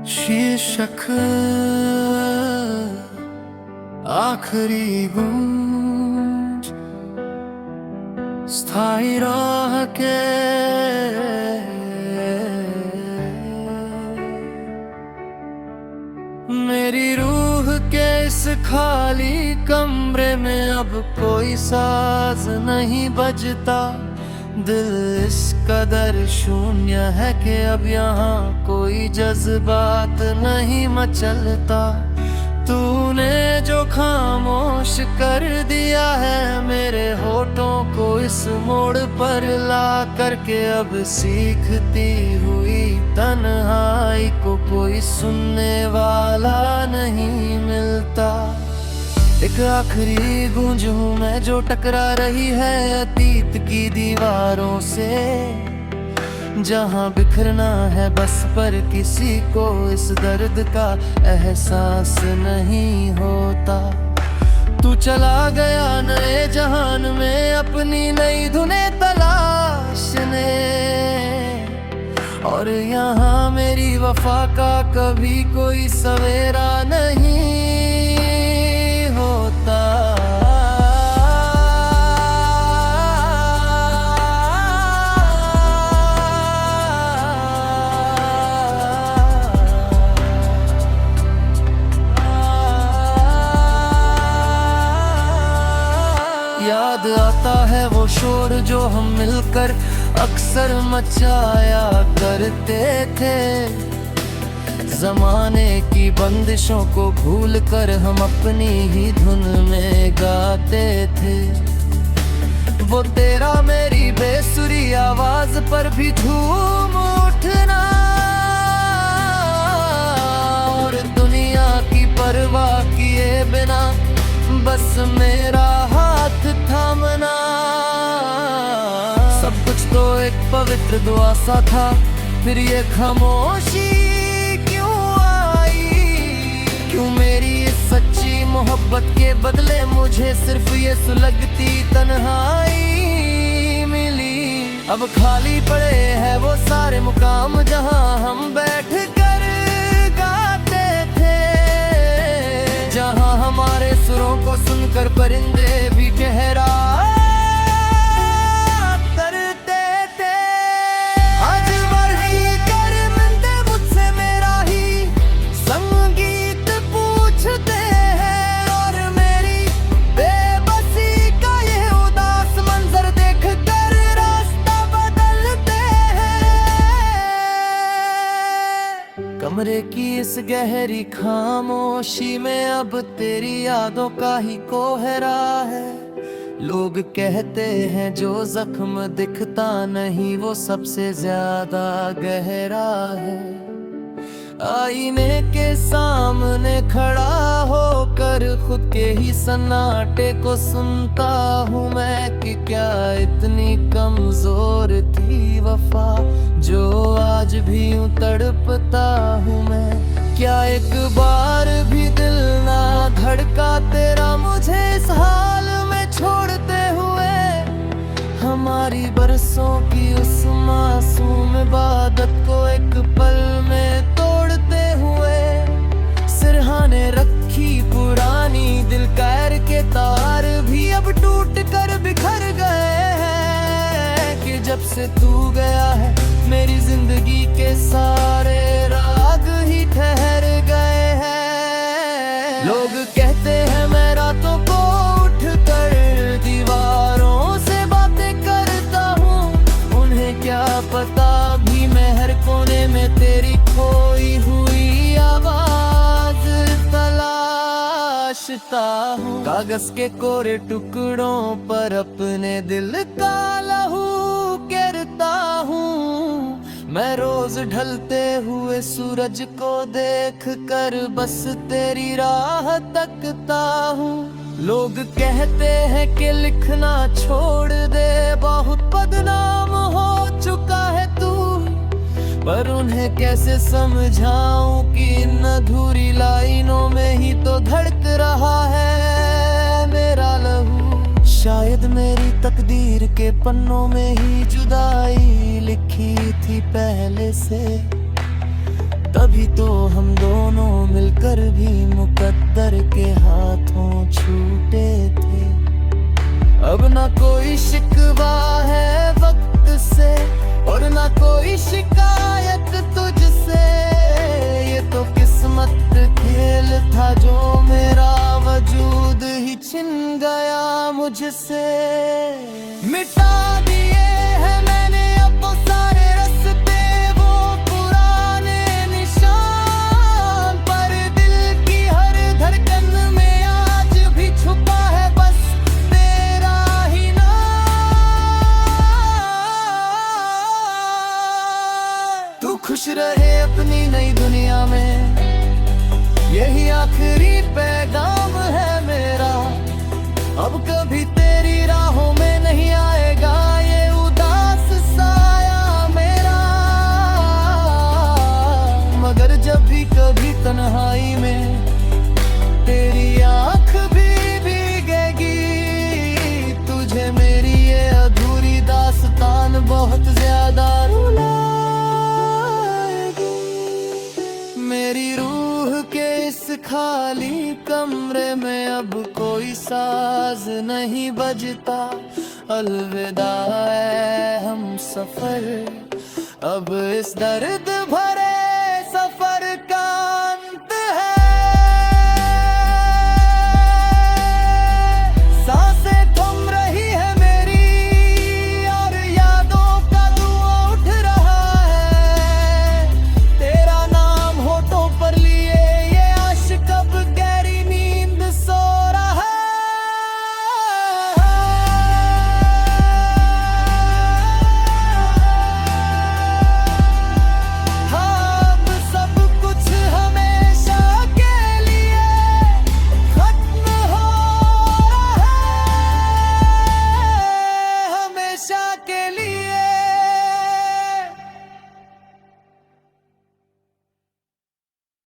शीर्षक आखिरी गूंज स्थायी राह के मेरी रूह के इस खाली कमरे में अब कोई साज नहीं बजता। दिल इस कदर शून्य है कि अब यहाँ कोई जज्बात नहीं मचलता। तूने जो खामोश कर दिया है मेरे होठों को इस मोड़ पर ला करके, अब सीखती हुई तन्हाई को कोई सुनने वाला नहीं मिलता। एक आखिरी गूंज हूँ मैं जो टकरा रही है अतीत की दीवारों से, जहाँ बिखरना है बस पर किसी को इस दर्द का एहसास नहीं होता। तू चला गया नए जहान में अपनी नई धुनें तलाशने, और यहाँ मेरी वफा का कभी कोई सवेरा नहीं होता। याद आता है वो शोर जो हम मिलकर अक्सर मचाया करते थे। जमाने की बंदिशों को भूलकर हम अपनी ही धुन में गाते थे। वो तेरा मेरी बेसुरी आवाज पर भी झूम उठना, और दुनिया की परवाह किए बिना बस मेरा हाथ थामना। सब कुछ तो एक पवित्र दुआ सा था, फिर ये खामोशी क्यों आई? क्यों मेरी इस सच्ची मोहब्बत के बदले मुझे सिर्फ ये सुलगती तन्हाई मिली? अब खाली पड़े हैं वो सारे मुकाम जहां हम बैठ कर गाते थे, जहां हमारे सुरों को सुनकर परिंदे भी ठहरा करते थे। आज वही कर मिलते मुझसे मेरा ही संगीत पूछते हैं, और मेरी बेबसी का ये उदास मंजर देख कर रास्ता बदलते हैं। कमरे की इस गहरी खामोशी में अब तेरी यादों का ही कोहरा है। लोग कहते हैं जो जख्म दिखता नहीं वो सबसे ज्यादा गहरा है। आईने के सामने खड़ा होकर खुद के ही सन्नाटे को सुनता हूँ मैं कि क्या इतनी कमजोर थी वफा जो आज भी यूं तड़पता हूँ मैं। क्या एक बार भी दिल ना धड़का तेरा मुझे इस हाल में छोड़ते हुए? हमारी बरसों की उस मासूम इबादत को एक पल में तोड़ते हुए, सिरहाने रखी पुरानी दिल कैर के तार भी अब टूट कर बिखर गए हैं। कि जब से तू गया है मेरी जिंदगी के सारे राग ही ठहर गए हैं। लोग कहते हैं मैं रातों को उठ कर दीवारों से बातें करता हूँ, उन्हें क्या पता भी मैं हर कोने में तेरी खोई हुई आवाज तलाशता हूँ। कागज के कोरे टुकड़ों पर अपने दिल का लहू गिरता हूँ मैं। रोज ढलते हुए सूरज को देख कर बस तेरी राह तकता हूँ। लोग कहते हैं कि लिखना छोड़ दे, बहुत बदनाम हो चुका है तू, पर उन्हें कैसे समझाऊं कि इन अधूरी लाइनों में ही तो तकदीर के पन्नों में ही जुदाई लिखी थी पहले से, तभी तो हम दोनों मिलकर भी मुकद्दर के हाथों छूटे थे। अब ना कोई शिकवा है वक्त से और ना कोई शिकायत तुझसे, ये तो किस्मत खेल था जो मेरा वजूद ही छिन गया मुझसे। मिटा दिए हैं मैंने अब वो सारे रास्ते, वो पुराने निशान, पर दिल की हर धड़कन में आज भी छुपा है बस तेरा ही नाम। तू खुश रहे अपनी नई दुनिया में, यही आखिरी पैगाम है मेरा। अब कभी तेरी राहों में नहीं आएगा ये उदास साया मेरा, मगर जब भी कभी तन्हाई में तेरी आंख भी भीगेगी, तुझे मेरी ये अधूरी दास्तान बहुत ज्यादा रुलाएगी। मेरी रूह के इस खाली कमरे में अब कोई साज नहीं बजता, अलविदा है हम सफर, अब इस दर्द